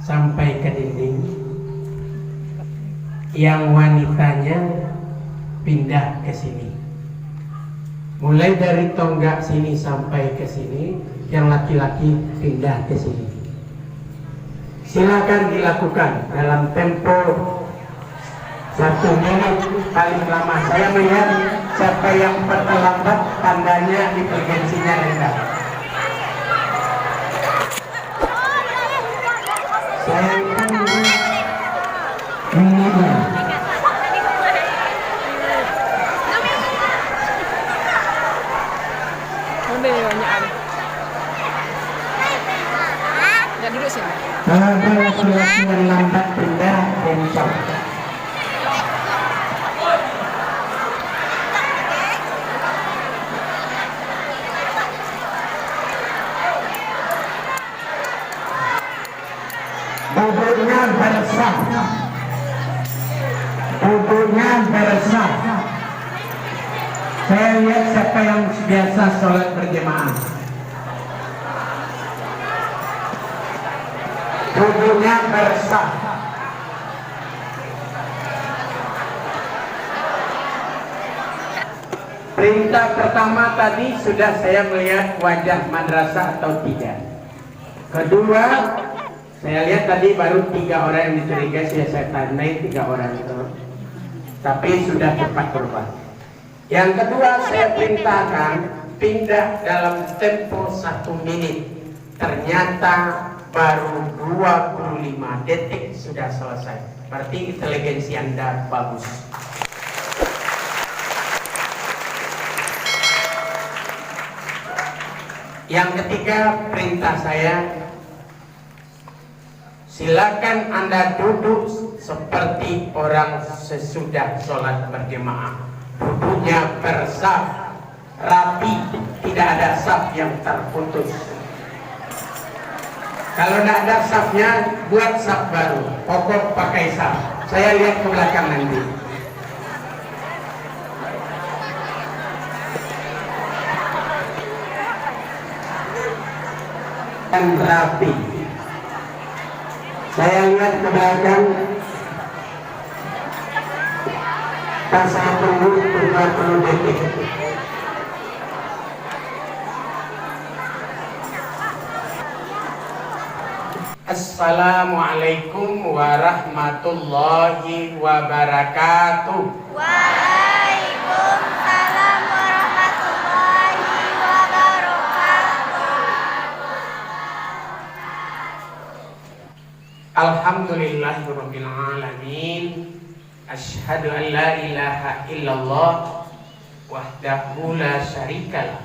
sampai ke dinding. Yang wanitanya pindah ke sini. Mulai dari tonggak sini sampai ke sini, yang laki-laki pindah ke sini. Silakan dilakukan dalam tempo 1 menit paling lama. Saya melihat siapa yang terlambat tandanya inteligensinya rendah. Saya Ya duduk sini. ada laki-laki yang lambat pindah bencong. Duduknya bersah. Duduknya bersah. Saya lihat siapa yang biasa sholat berjemaah. Duduknya bersah. Perintah pertama tadi sudah saya melihat wajah madrasah atau tidak. Kedua, saya lihat tadi baru 3 orang yang dicurigai, saya tandai 3 orang itu. Tapi sudah cepat berubah. Yang kedua, saya perintahkan pindah dalam tempo 1 menit. Ternyata baru 25 detik sudah selesai. Berarti inteligensi Anda bagus. Yang ketiga, perintah saya, silakan Anda duduk seperti orang sesudah sholat berjemaah. Duduknya bersaf, rapi, tidak ada saf yang terputus. Kalau tidak ada safnya, buat saf baru. Pokok pakai saf. Saya lihat ke belakang nanti. Dan rapi. Saya lihat ke belakang. Dan saya tunggu 30 detik. Assalamualaikum warahmatullahi wabarakatuh. Waalaikumsalam warahmatullahi wabarakatuh. Alhamdulillahirabbil alamin. Asyhadu an la ilaha illallah wahdahu la syarikalah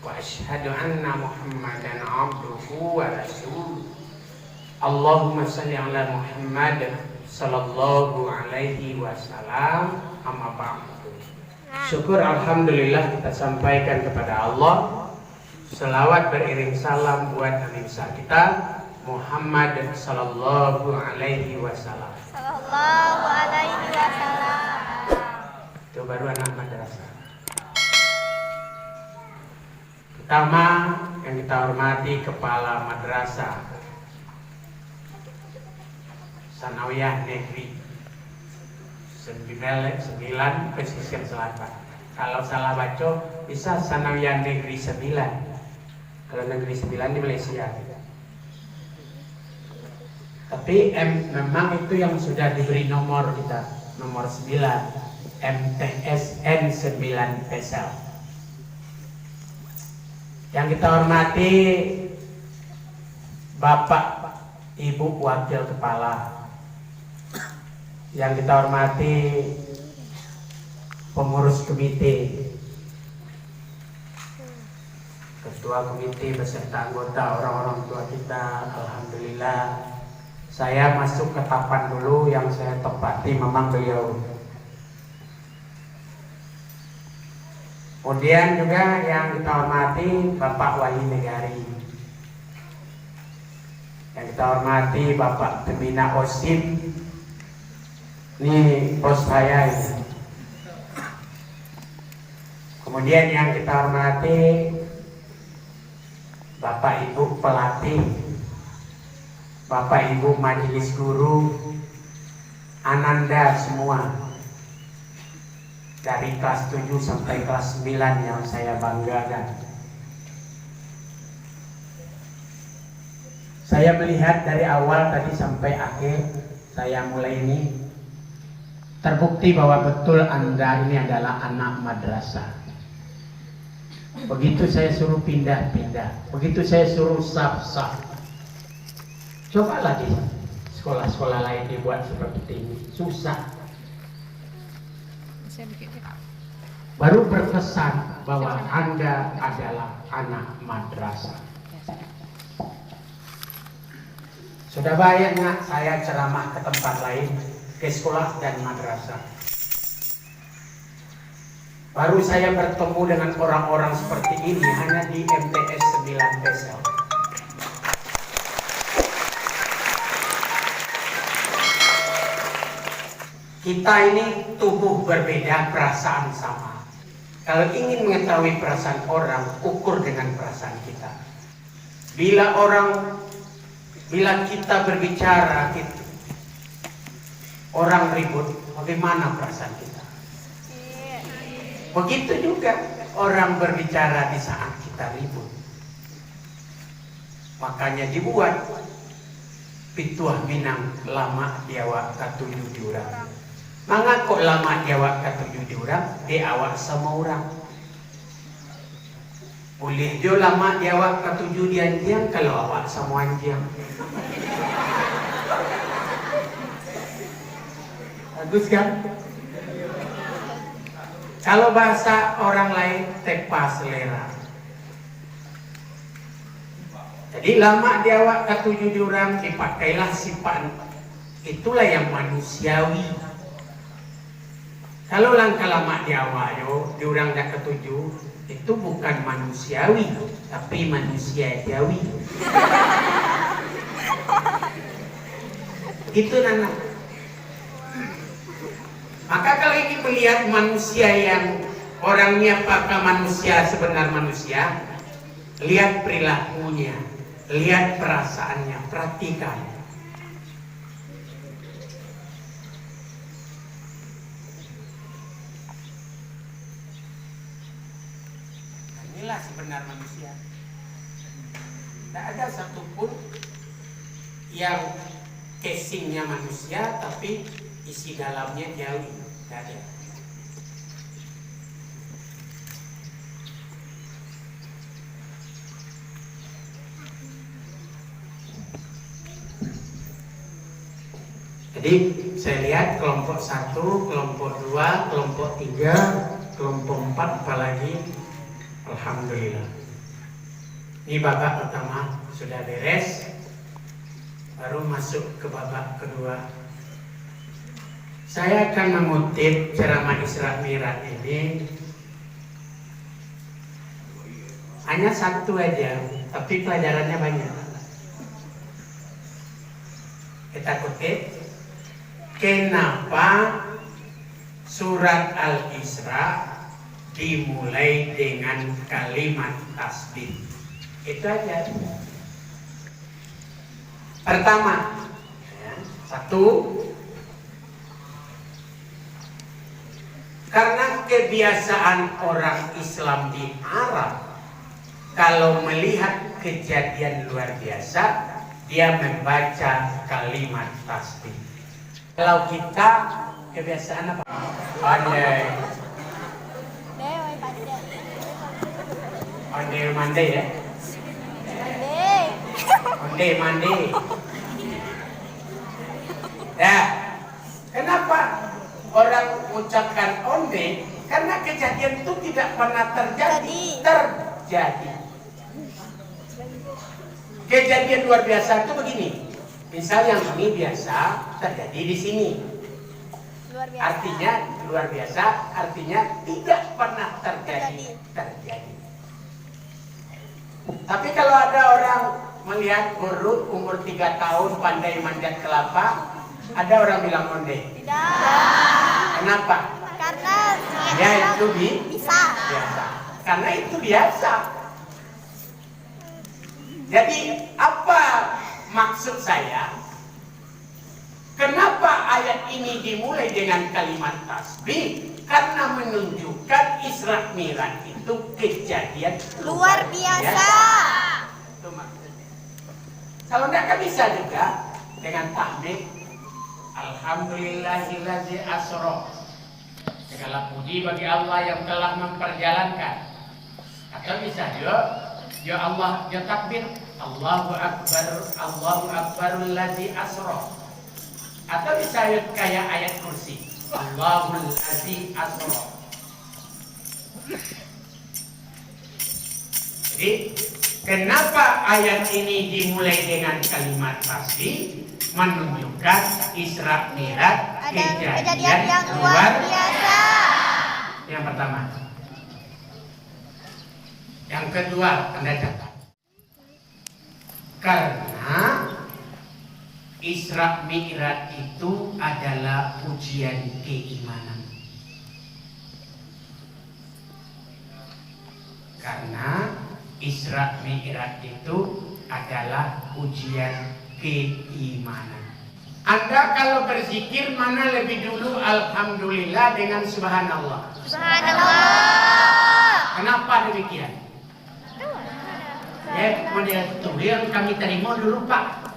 wa asyhadu anna Muhammadan abduhu wa rasuluh. Allahumma salli ala Muhammad sallallahu alaihi wasallam. Amma ba'du. Syukur alhamdulillah kita sampaikan kepada Allah. Selawat beriring salam buat Nabi besar kita Muhammad sallallahu alaihi wasallam. Sallallahu alaihi wasallam. Itu baru anak madrasah. Pertama yang kita hormati kepala madrasah Sanawiyah Negeri 9 Pesisir Selatan. Kalau salah baca bisa Sanawiyah Negeri 9. Kalau Negeri 9 di Malaysia. Tapi memang itu yang sudah diberi nomor kita, nomor 9, MTSN 9 Pesel. Yang kita hormati Bapak Ibu Wakil Kepala. Yang kita hormati pengurus komite, ketua komite beserta anggota, orang-orang tua kita. Alhamdulillah, saya masuk ke tapan dulu yang saya tepati memang beliau. Kemudian juga yang kita hormati Bapak Wali Negari. Yang kita hormati Bapak Pembina OSIM. Ini bos saya ini. Kemudian yang kita hormati Bapak Ibu pelatih, Bapak Ibu majelis guru, Ananda semua, dari kelas 7 sampai kelas 9 yang saya banggakan. Saya melihat dari awal tadi sampai akhir, saya mulai ini, terbukti bahwa betul Anda ini adalah anak madrasah. Begitu saya suruh pindah-pindah, begitu saya suruh saf-saf, coba lagi sekolah-sekolah lain dibuat seperti ini, susah. Saya bikin. Baru berkesan bahwa Anda adalah anak madrasah. Sudah banyak nggak saya ceramah ke tempat lain, ke sekolah dan madrasah. Baru saya bertemu dengan orang-orang seperti ini hanya di MTS 9 Pesel. Kita ini tubuh berbeda, perasaan sama. Kalau ingin mengetahui perasaan orang, ukur dengan perasaan kita. Bila kita berbicara, orang ribut, bagaimana perasaan kita? Begitu juga orang berbicara di saat kita ribut. Makanya dibuat Pituah Minang lama diawak katujuh diurang. Mangga kok lama diawak katujuh diurang, diawak sama orang. Boleh dia lama diawak katujuh dianjiang kalau awak sama anjiang. Bagus kan? Kalau bahasa orang lain, tepa selera. Jadi lama diawak katujuh diorang, dipakailah sifat. Itulah yang manusiawi. Kalau langkah lama diawak diorang dah ketujuh, itu bukan manusiawi, tapi manusia jawi. Gitu Nana. Maka kalau ini melihat manusia yang orangnya apakah manusia sebenar manusia, lihat perilakunya, lihat perasaannya, perhatikan. Inilah sebenar manusia. Tidak ada satupun yang casingnya manusia tapi isi dalamnya jauh. Tidak ada. Jadi saya lihat kelompok 1, kelompok 2, kelompok 3, kelompok 4 apalagi. Alhamdulillah. Ini babak pertama sudah beres. Baru masuk ke babak kedua. Saya akan mengutip ceramah Isra Mi'raj ini. Hanya satu aja, tapi pelajarannya banyak. Kita kutip. Kenapa surat Al-Isra dimulai dengan kalimat tasbih? Itu aja. Pertama, satu, karena kebiasaan orang Islam di Arab, kalau melihat kejadian luar biasa, dia membaca kalimat tasbih. Kalau kita kebiasaan apa? Pandai. Ondel mandai ya? Ondel mandai. Ya, kenapa orang ucapkan onde? Karena kejadian itu tidak pernah terjadi. Kejadian luar biasa itu begini. Misal yang ini biasa terjadi di sini. Artinya luar biasa, artinya tidak pernah terjadi. Tapi kalau ada orang melihat guru umur 3 tahun pandai manjat kelapa, ada orang bilang onde. Tidak. Kenapa? Karena Ya itu bisa. biasa. Karena itu biasa. Jadi apa maksud saya, kenapa ayat ini dimulai dengan kalimat tasbih? Karena menunjukkan Isra Mi'raj itu kejadian Luar biasa. Itu maksudnya. Kalau enggak bisa juga dengan tahmid. Alhamdulillahillazi asra. Segala puji bagi Allah yang telah memperjalankan. Atau bisa juga, ya Allah, ya takbir, Allahu Akbarul ladzi asra. Atau bisa kayak ayat kursi, Allahul ladzi asra. Jadi, kenapa ayat ini dimulai dengan kalimat tasbih? Menunjukkan Isra Mi'raj kejadian yang luar biasa. Yang pertama. Yang kedua, Anda catat. Karena Isra Mi'raj itu adalah ujian keimanan. Karena Isra Mi'raj itu adalah ujian keimanan. Anda kalau berzikir mana lebih dulu alhamdulillah dengan subhanallah? Subhanallah. Kenapa demikian? Model itu yang kami terima dulu Pak.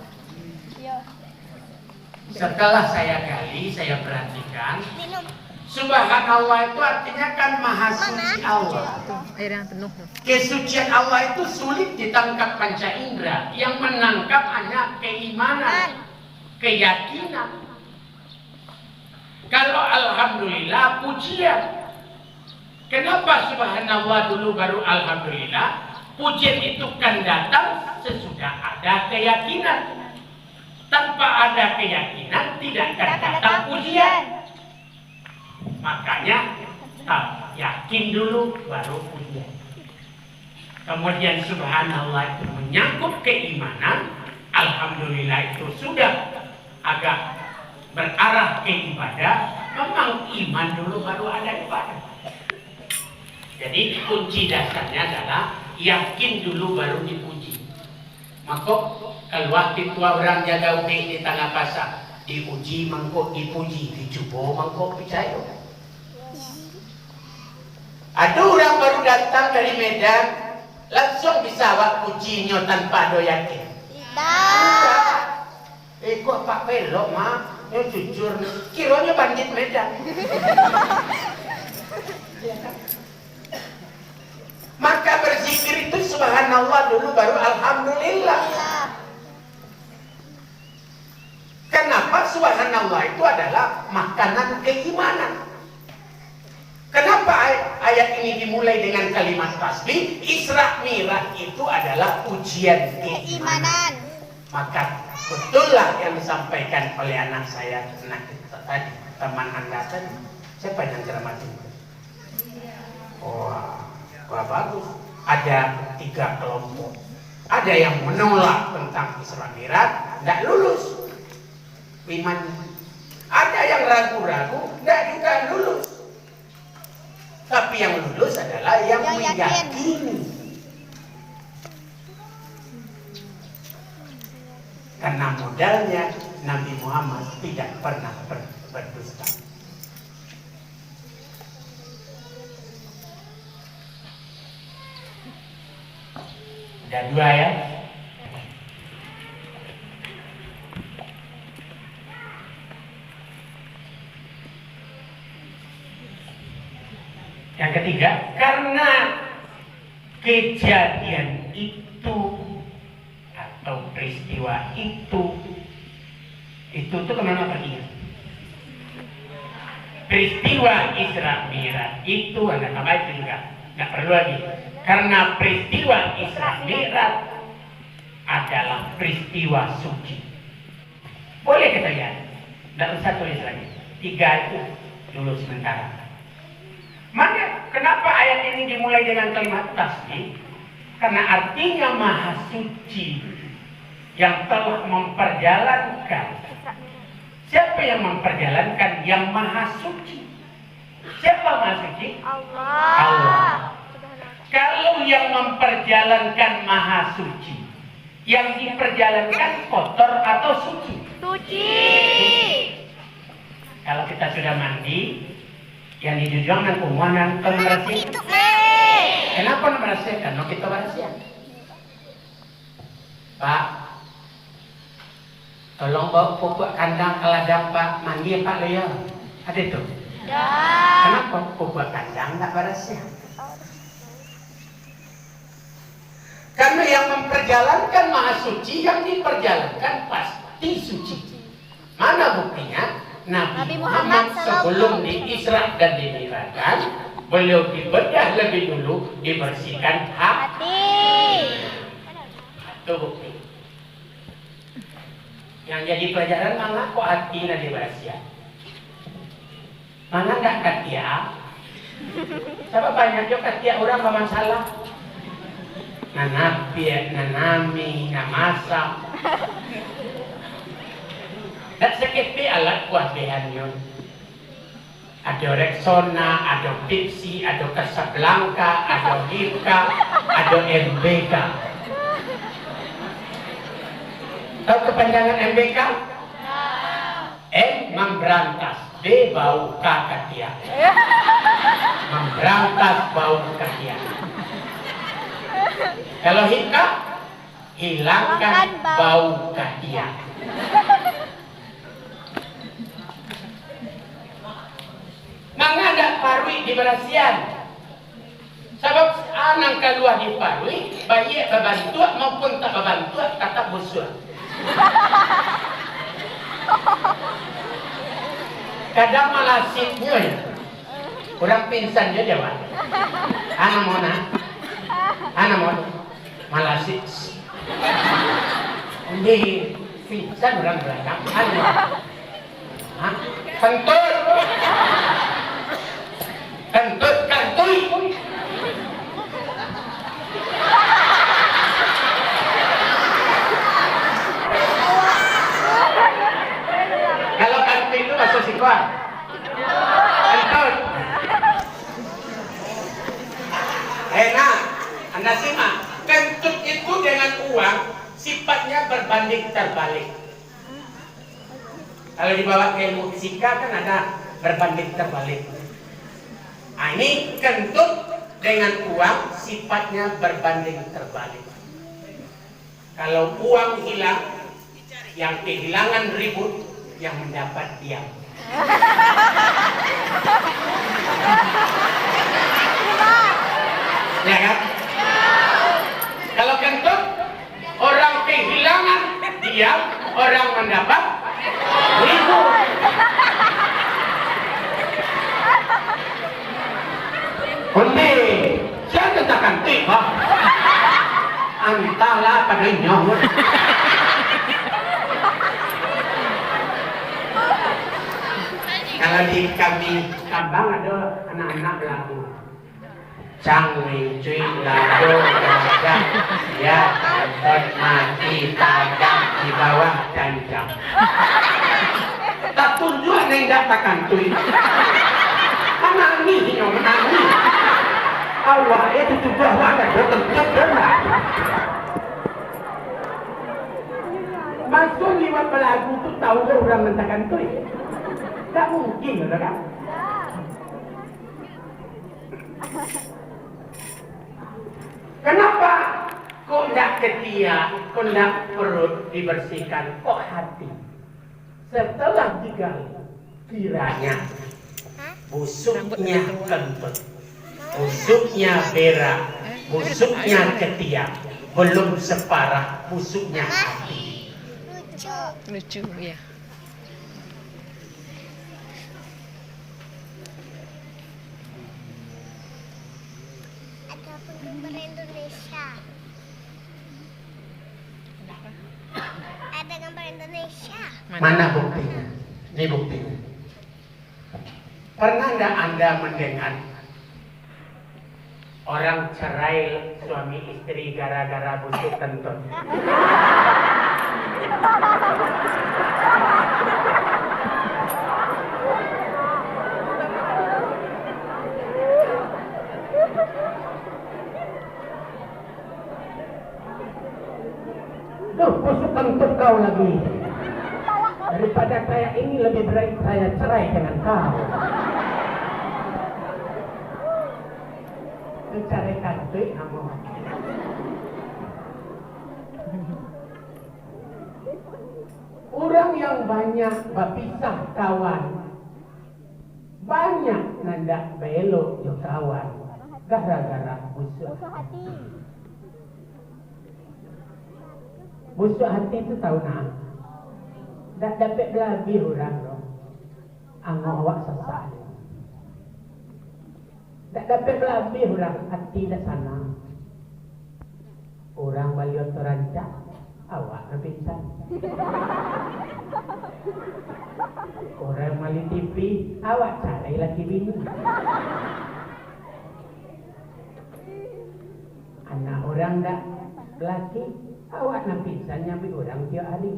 Setelah saya gali, saya perhatikan, subhanallah itu artinya kan maha suci Allah. Air yang penuh. Kesucian Allah itu sulit ditangkap panca indera. Yang menangkap hanya keimanan, keyakinan. Kalau alhamdulillah pujian. Kenapa subhanallah dulu baru alhamdulillah? Pujian itu kan datang sesudah ada keyakinan. Tanpa ada keyakinan tidak akan datang pujian. Makanya yakin dulu baru pujian. Kemudian subhanallah itu menyangkut keimanan. Alhamdulillah itu sudah agak berarah ke ibadah. Memang iman dulu baru ada ibadah. Jadi kunci dasarnya adalah yakin dulu baru dipuji. Maka kalau tua orang jaga ubi di tanah pasar, diuji mangkok dipuji, dicoba mangkok percaya. Ada orang baru datang dari Medan, langsung bisa awak pujinya tanpa ada yakin. Tidak. Kok Pak Pelok mah, jujur, kiranya bandit Medan. Maka berzikir itu subhanallah dulu baru alhamdulillah. Kenapa subhanallah itu adalah makanan keimanan? Kenapa ayat ini dimulai dengan kalimat tasbih? Isra Mi'raj itu adalah ujian keimanan. Maka betullah yang disampaikan oleh anak saya tadi, teman Anda tadi. Siapa yang ceramatin? Wah bagus. Ada 3 kelompok. Ada yang menolak tentang Isra Mi'raj, tidak lulus iman. Ada yang ragu-ragu, tidak juga lulus. Tapi yang lulus adalah yang meyakini. Karena modalnya Nabi Muhammad tidak pernah berdusta. Ada 2 ya. Yang ketiga, karena kejadian itu atau peristiwa itu kemana perginya? Peristiwa Isra Mi'raj itu Anda tambah juga, nggak perlu lagi. Karena peristiwa Isra Mi'raj adalah peristiwa suci. Boleh kita lihat, tidak usah tulis lagi. 3 itu dulu sementara. Maka kenapa ayat ini dimulai dengan kalimat tasbih? Karena artinya maha suci yang telah memperjalankan. Siapa yang memperjalankan? Yang maha suci. Siapa maha suci? Allah. Kalau yang memperjalankan maha suci Yang diperjalankan kotor atau suci? Suci. Kalau kita sudah mandi, yang dijujuangkan kumuanan pembersih. Kenapa membersih? Karena kita bersih. Pak, tolong bawa pupuk kandang ke ladang Pak, mandi Pak Leo. Ada itu? Kenapa pupuk kandang nggak bersih? Karena yang memperjalankan maha suci, yang diperjalankan pasti suci. Mana buktinya? Nabi Muhammad sebelum diisra dan dimi'rajkan, beliau dibedah lebih dulu, dibersihkan hati. Itu bukti. Yang jadi pelajaran mana kok hati nanti bersih? Mana enggak katia? Siapa banyak juga katia orang bermasalah. Nanapia, nanami, namasak. Dan sekitar alat kuabehan yun. Ada Rexona, ada Pepsi, ada Casablanca, ada Hipka, ada MBK. Tahu kepanjangan MBK? M memberantas, B bau kakatia. Memberantas bau kakatia. Kalau Hipka, hilangkan bau kakatia. Mengada parwi di berasian. Sebab anak keluar di parwi, baik berbantu maupun tak berbantu, kata busur. Kadang malah sipnya ya. Orang pingsan dia jawab. Anak mana? Anak mana? Malah sip. Di pingsan orang belakang. Anak. Hah? Kentut. Kentut kantui. Kalau kantui itu masuk sikuan. Kentut. Enak. Anda simak. Kentut itu dengan uang sifatnya berbanding terbalik. Kalau dibawa ke ilmu fisika kan ada berbanding terbalik. Nah, ini kentut dengan uang sifatnya berbanding terbalik. Kalau uang hilang, yang kehilangan ribut, yang mendapat diam. Ya kan? Kalau kentut, orang kehilangan diam, orang mendapat ribut. Kunti, siapa tak kanti, Pak? Antara pada nyawut. Kalau di kami Kambang ada anak-anak lagu. Cangwi cuy lagu gajah, ya kentut mati tajam di bawah janjang. Tak tunjuk yang datakan cuy. Menangis, menangis. Allah itu juga ada kentut benar. Masuk lewat lagu tu tahu ke orang mentakan tu? Tak mungkin, kan? Kenapa kok tidak ketiak, kok tidak perut dibersihkan, kok hati? Setelah tiga kiranya busuknya kentut, busuknya berak, busuknya ketiak, belum separah busuknya hati. Lucu ya. Ada penggemar Indonesia. Ada gambar Indonesia. Mana buktinya? Ini buktinya. Pernah nggak Anda mendengar orang cerai suami istri gara-gara busuk kentut? daripada kayak ini lebih baik saya cerai dengan kau. Itu cari kantik kamu. Orang yang banyak berpisah kawan, banyak nandak belok jo kawan, gara-gara busuk hati. Busuk hati itu tahu nak? Tak dapat belabih orang loh. Anggo awak sesat. Tak dapat belabih orang hati dah sana. Orang baliot terancak, awak nak pingsan. Orang mali TV, awak cari lagi bini. Anak orang dah laki, awak nak pingsan nyambi orang tiap hari.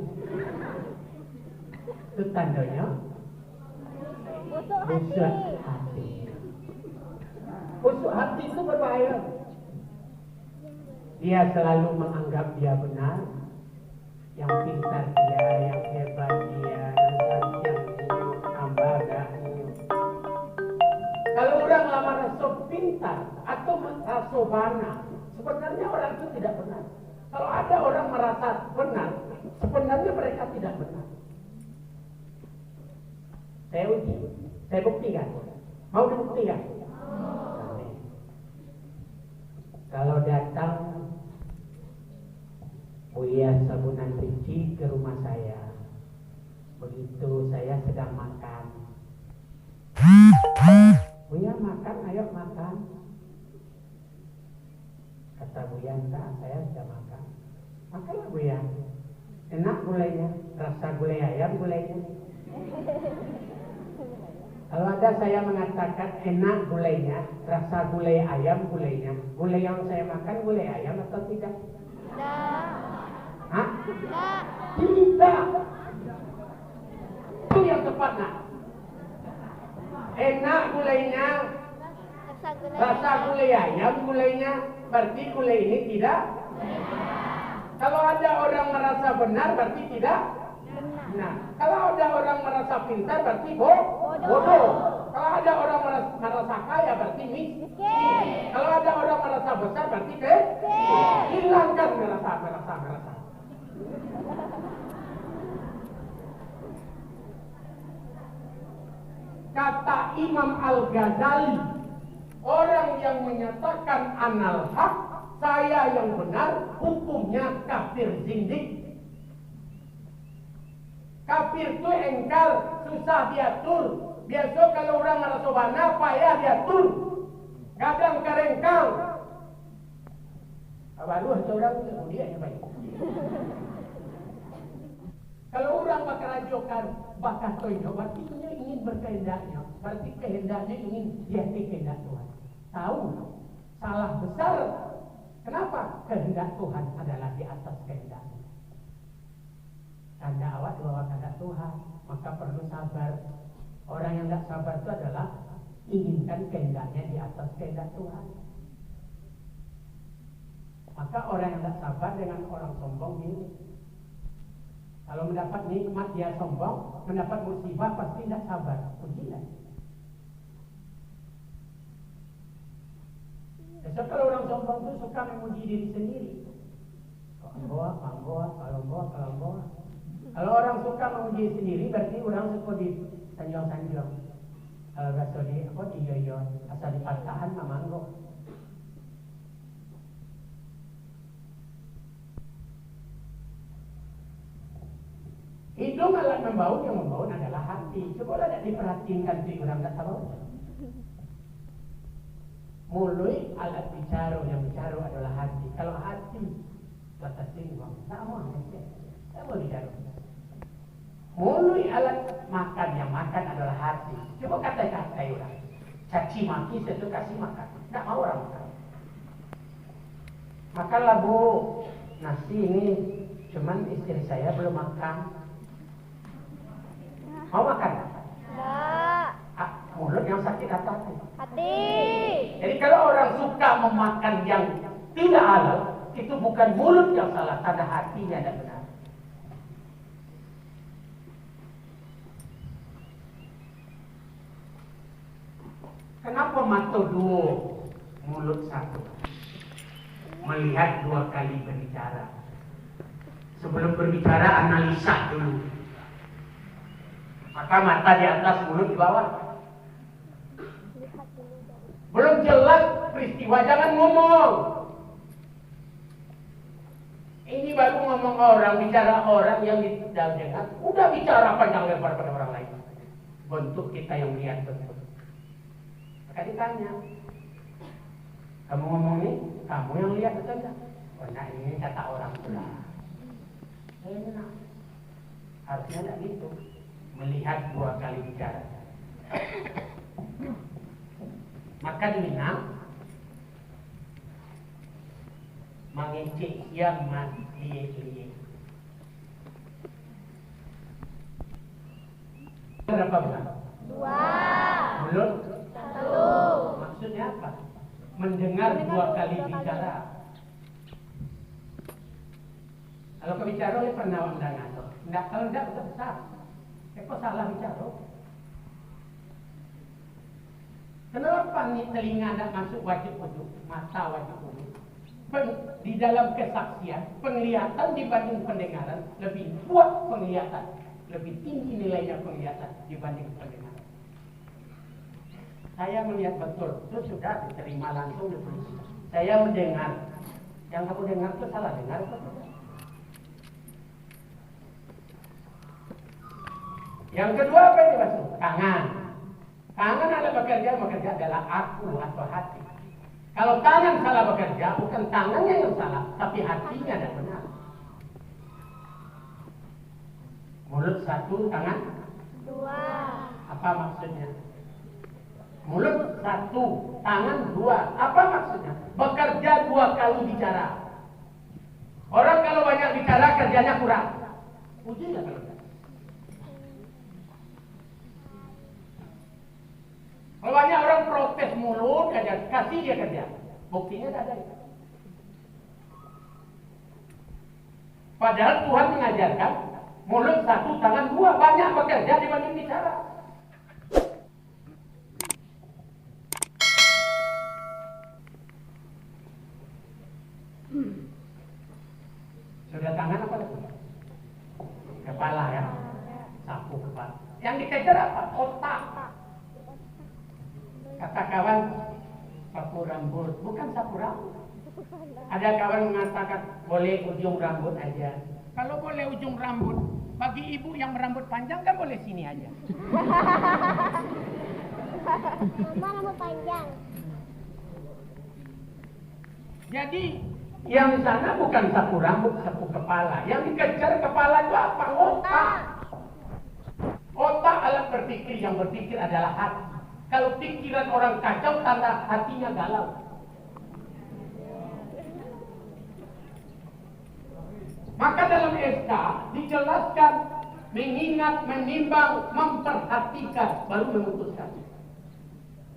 Itu tandanya busuk hati. Busuk hati itu berbahaya. Dia selalu menganggap dia benar, yang pintar dia, yang hebat dia, yang ambaga. Kalau orang lama rasa pintar atau merasa benar, sebenarnya orang itu tidak benar. Kalau ada orang merasa benar, sebenarnya mereka tidak benar. Saya uji, saya buktikan. Mau dibuktikan? Kalau datang Buya Sabunan Rinci ke rumah saya, begitu saya sedang makan, Buya makan, ayo makan. Kata Buya, enggak, saya sudah makan. Makanlah Buya, enak gulainya, rasa gulai ayam gulainya. Kalau ada saya mengatakan enak gulainya, rasa gulai ayam gulainya, gulai yang saya makan gulai ayam atau tidak? Tidak. Hah? Tidak. Tidak. Itu yang tepat nak. Enak gulainya, rasa gulai ayam gulainya, berarti gulai ini tidak? Kalau ada orang merasa benar berarti tidak? Nah, kalau ada orang merasa pintar berarti bodoh. Kalau ada orang merasa kaya berarti miskin. Kalau ada orang merasa besar berarti hilangkan merasa. Kata Imam Al-Ghazali, orang yang menyatakan anal haq, saya yang benar, hukumnya kafir zindik. Kafir itu engkar, susah diatur. Biasa kalau orang merasa benar, payah diatur. Kadang karengkal. Baru orang kemudian yang baik. Kalau orang bakal ajokan, bakal toyo, berarti dia ingin berkehendaknya. Berarti kehendaknya ingin dia kehendak Tuhan. Tahu? Salah besar. Kenapa? Kehendak Tuhan adalah di atas kehendaknya. Tanda awak di bawah kehendak Tuhan, maka perlu sabar. Orang yang tidak sabar itu adalah inginkan kehendaknya di atas kehendak Tuhan. Maka orang yang tidak sabar dengan orang sombong ini, kalau mendapat nikmat dia sombong, mendapat musibah pasti tidak sabar. Ujilah. Besok kalau orang sombong itu suka memuji diri sendiri. Kalau orang suka memuji sendiri, berarti orang suka disanjung-sanjung. Kalau rasa di yoyo, asal dipatahan mamanggo. Hidung alat membaun, yang membaun adalah hati. Coba tidak diperhatikan si orang tak tahu. Mulut alat bicara, yang bicara adalah hati. Kalau hati batas singgung, sama mau bicara. Mulut alat makan, yang makan adalah hati. Coba kata-kata orang. Caci maki itu kasih makan. Tak mau orang makan. Makanlah bu, nasi ini cuman istri saya belum makan. Mau makan? Tidak. Mulut yang sakit atau hati? Hati. Jadi kalau orang suka memakan yang tidak halal, itu bukan mulut yang salah, ada hatinya tidak benar. Kenapa mata dua, mulut satu? Melihat dua kali berbicara. Sebelum berbicara analisa dulu. Maka mata di atas, mulut di bawah. Belum jelas peristiwa, jangan ngomong. Ini baru ngomong orang, bicara orang yang tidak dengar. Udah bicara panjang lebar pada orang lain. Bentuk kita yang melihat bentuk. Maka ditanya, kamu ngomong ini, kamu yang lihat betul enggak? Oh, nah ini kata orang pula. Enak. Harusnya enggak gitu. Melihat dua kali bicara. Maka di Minang, mengecek yang mati. Berapa bulan? 2. Mulut? 1. Maksudnya apa? Mendengar dua kali bicara. Kalau kau bicara, dia pernah mendengar. Enggak, kalau enggak, udah besar. Kok salah bicara? Kenapa nih telinga enggak masuk wajib wudhu, mata wajib wudhu? Di dalam kesaksian, penglihatan dibanding pendengaran lebih kuat penglihatan, lebih tinggi nilainya penglihatan dibanding pendengaran. Saya melihat betul, itu sudah diterima langsung di polisi. Saya mendengar, yang kamu dengar itu salah dengar betul. Yang kedua apa yang dimaksud? Tangan. Tangan ada bekerja adalah aku atau hati. Kalau tangan salah bekerja, bukan tangannya yang salah, tapi hatinya ada benar. Mulut satu, tangan 2. apa maksudnya? Mulut satu, tangan 2. Apa maksudnya? Bekerja 2 kali bicara. Orang kalau banyak bicara kerjanya kurang. Uji ya kalau enggak. Kalau banyak orang protes mulut aja, kasih dia kerja. Buktinya tidak ada. Padahal Tuhan mengajarkan mulut satu, tangan 2, banyak bekerja dibanding bicara. Sudah tangan apa lagi? Kepala ya, sapu kepala. Yang dikejar apa? Otak. Kata kawan, sapu rambut, bukan sapu rambut. Ada kawan mengatakan boleh ujung rambut aja. Kalau boleh ujung rambut, bagi ibu yang berambut panjang kan boleh sini aja. Mama rambut panjang. Jadi yang sana bukan sapu rambut, sapu kepala. Yang dikejar kepala itu apa? Otak. Otak alat berpikir, yang berpikir adalah hati. Kalau pikiran orang kacau, tanda hatinya galau. Maka dalam SK dijelaskan mengingat, menimbang, memperhatikan, baru memutuskan.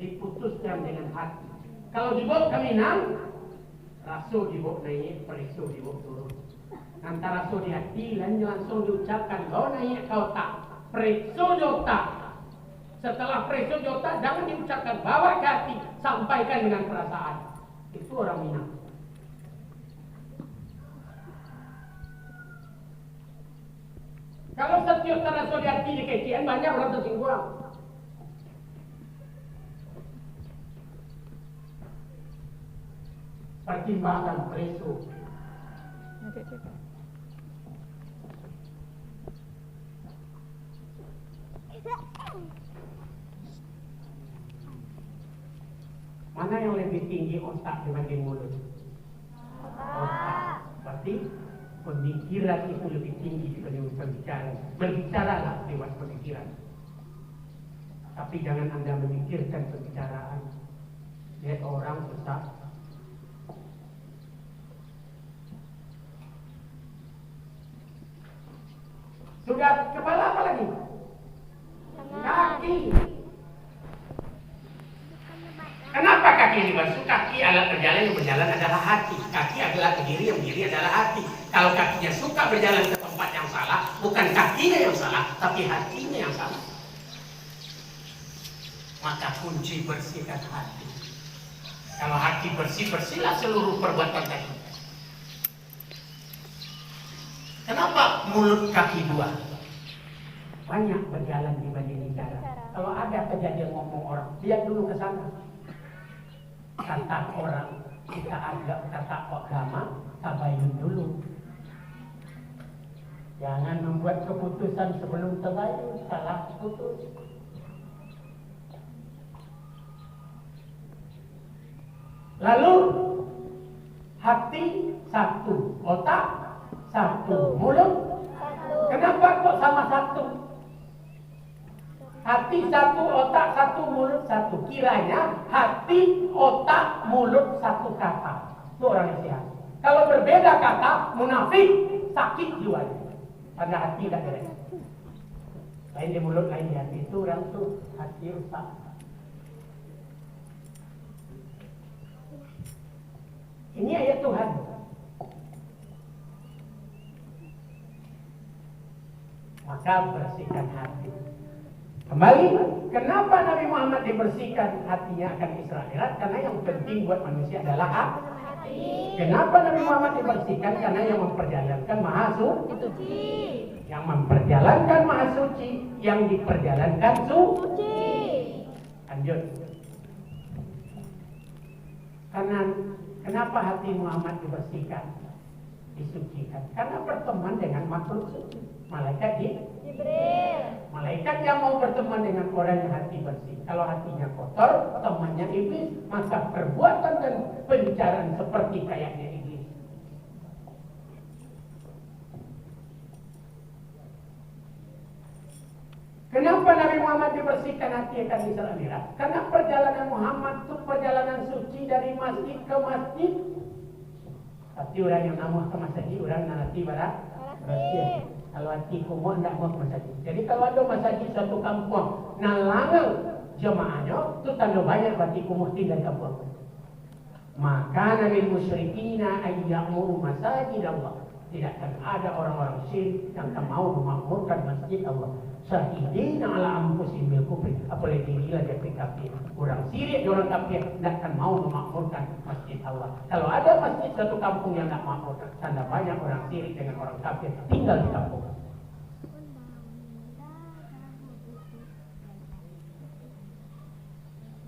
Diputuskan dengan hati. Kalau dibawa ke Minang, raso dibawa naik, periso dibawa turun. Antara raso di hati, langsung diucapkan, kau naik kau tak, periso jota. Setelah preso jota, jangan diucapkan, bawa ke hati, sampaikan dengan perasaan. Itu orang Minang. Kalau setiap teraso di hati di kecian, banyak orang tersinggung. Pertimbangan preso. Mana yang lebih tinggi otak dibanding mulut? Otak. Berarti pemikiran itu lebih tinggi dibanding pembicaraan. Berbicaralah lewat pemikiran. Tapi jangan Anda memikirkan pembicaraan. Lihat orang sesat. Sudah kepala apa lagi? Kaki. Kenapa kaki dibasuh? Kaki alat berjalan, yang berjalan adalah hati. Kaki adalah berdiri, yang berdiri adalah hati. Kalau kakinya suka berjalan ke tempat yang salah, bukan kakinya yang salah, tapi hatinya yang salah. Maka kunci bersihkan hati. Kalau hati bersih, bersihlah seluruh perbuatan tadi. Kenapa mulut kaki dua? Banyak berjalan di negara. Kalau ada kejadian ngomong orang, lihat dulu ke sana. Kata orang, kita anggap kata agama, tabayun dulu. Jangan membuat keputusan sebelum tabayun, salah putus. Lalu hati satu, otak satu, mulut. Kenapa kok sama satu? Hati satu, otak satu, mulut satu. Kiranya hati, otak, mulut satu kata. Itu orang yang sehat. Kalau berbeda kata, munafik, sakit jiwanya. Pada hati tidak beres. Lain di mulut, lain di hati. Itu orang tuh hati rusak. Ini ayat Tuhan. Maka bersihkan hati. Kembali, kenapa Nabi Muhammad dibersihkan hatinya akan Isra Mi'raj? Karena yang penting buat manusia adalah hati. Kenapa Nabi Muhammad dibersihkan? Karena yang memperjalankan Maha Suci. Yang memperjalankan Maha Suci, yang diperjalankan suci. Lanjut. Karena kenapa hati Muhammad dibersihkan, disucikan? Karena berteman dengan makhluk suci. Malaikat Jibril. Malaikat yang mau berteman dengan orang yang hati bersih. Kalau hatinya kotor, temannya iblis. Maka perbuatan dan pembicaraan seperti kayaknya iblis. Kenapa Nabi Muhammad dibersihkan hati akan Isra Mi'raj? Karena perjalanan Muhammad itu perjalanan suci dari masjid ke masjid. Tapi orang yang namuh ke masjid, orang nanti barat bersih. Kalau hati kumuh tidak mau ke masjid. Jadi kalau ada masjid suatu kampung, nalangal jemaahnya, itu tanda banyak hati kumuh tinggal di kampung. Maka nabil musyrikina ayya'muru masajid Allah. Tidak akan ada orang-orang syirik yang tak mau memakmurkan masjid Allah. Syahidina ala anfusihim bil kufri. Apalagi bila dia kafir. Orang syirik, orang kafir tidak akan mau memakmurkan masjid Allah. Kalau ada masjid satu kampung yang tidak makmurkan, tanda banyak orang syirik dengan orang kafir tinggal di kampung.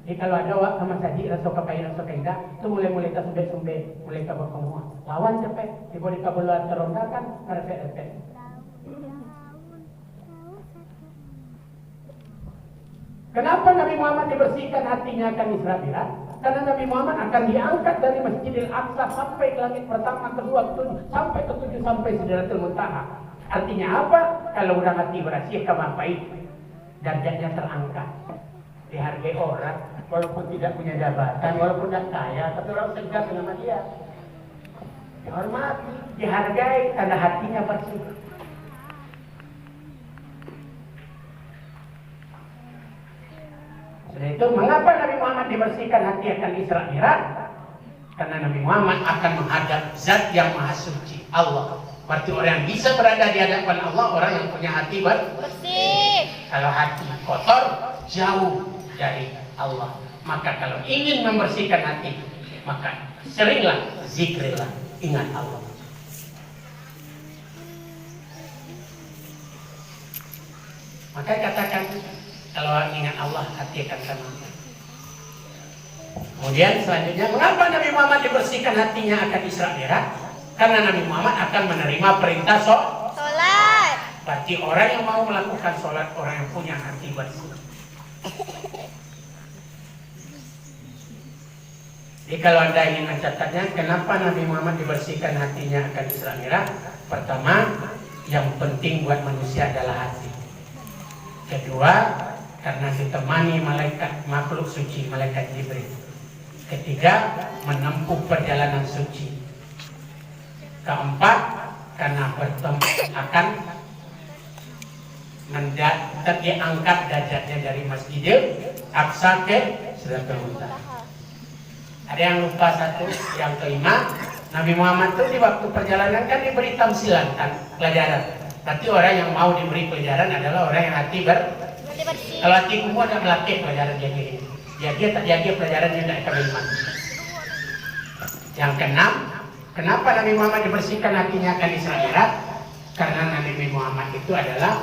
Jadi kalau ada wak sama saji rasa kapai rasa kaida, itu mulai tak sumbe mulai ka berkemua. Lawan cepet, tiba di kabeluan terondakan, karepet-repet. Kenapa Nabi Muhammad dibersihkan hatinya akan Isra Mi'raj? Karena Nabi Muhammad akan diangkat dari Masjidil Aqsa sampai ke langit pertama, kedua, ketujuh, sampai ketujuh, sampai Sidratul Muntaha. Artinya apa? Kalau orang hati bersih, kemapai, derajatnya terangkat. Dihargai orang, walaupun tidak punya jabatan, walaupun tidak kaya, tapi orang segar sama dia. Dihormati, dihargai, karena hatinya bersih. Setelah itu, mengapa Nabi Muhammad dibersihkan hati akan Isra Mi'raj? Karena Nabi Muhammad akan menghadap Zat yang Maha Suci, Allah. Berarti orang yang bisa berada di hadapan Allah, orang yang punya hati bersih. Kalau hati kotor, jauh dari Allah. Maka kalau ingin membersihkan hati, maka seringlah zikrillah, ingat Allah. Maka katakan, kalau ingat Allah, hati akan tenang. Kemudian selanjutnya, mengapa Nabi Muhammad dibersihkan hatinya akan Isra Mi'raj? Karena Nabi Muhammad akan menerima perintah sholat. Berarti orang yang mau melakukan sholat, orang yang punya hati bersih. Jadi kalau Anda ingin mencatatnya, kenapa Nabi Muhammad dibersihkan hatinya akan Isra Mi'raj? Pertama, yang penting buat manusia adalah hati. Kedua, karena ditemani malaikat makhluk suci, malaikat Jibril. Ketiga, menempuh perjalanan suci. Keempat, karena bertemu akan diangkat derajatnya dari Masjidil Aqsa ke Sidratul Muntaha. Ada yang lupa satu, yang kelima, Nabi Muhammad itu di waktu perjalanan kan diberi tamsilan kan, pelajaran. Berarti orang yang mau diberi pelajaran adalah orang yang hati bersih. bersih. Kalau hati umum ada melatih pelajaran dia ini. Dia tak jaga pelajaran yang tidak kalimat. Yang keenam, kenapa Nabi Muhammad dibersihkan hatinya akan Isra Mi'raj? Karena Nabi Muhammad itu adalah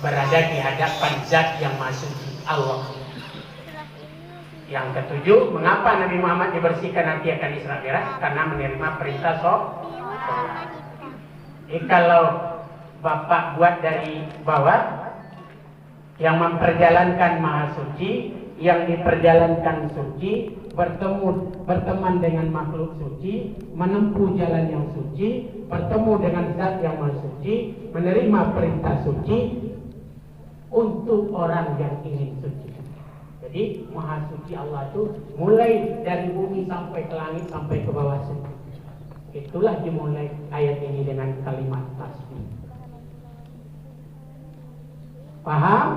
berada di hadapan Zat yang Maha Suci, Allah. Yang ketujuh, mengapa Nabi Muhammad dibersihkan hati akan Isra Mi'raj? Karena menerima perintah sholat. Kalau Bapak buat dari bawah, yang memperjalankan Maha Suci, yang diperjalankan suci, berteman dengan makhluk suci, menempuh jalan yang suci, bertemu dengan Zat yang Maha Suci, menerima perintah suci untuk orang yang ingin suci. Jadi Maha Suci Allah itu mulai dari bumi sampai ke langit sampai ke bawah suci. Itulah dimulai ayat ini dengan kalimat tasbih. Paham?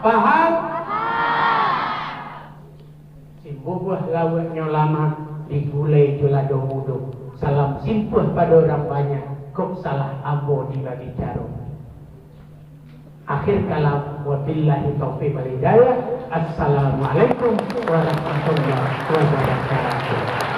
Paham? Si bubuh lawaknya lama digulai julado mudo. Salam simpuh pada orang banyak. Kok salah ambo di babi caro. Akhir kalam, wabillahi taufiq wal hidayah. Assalamualaikum warahmatullahi wabarakatuh.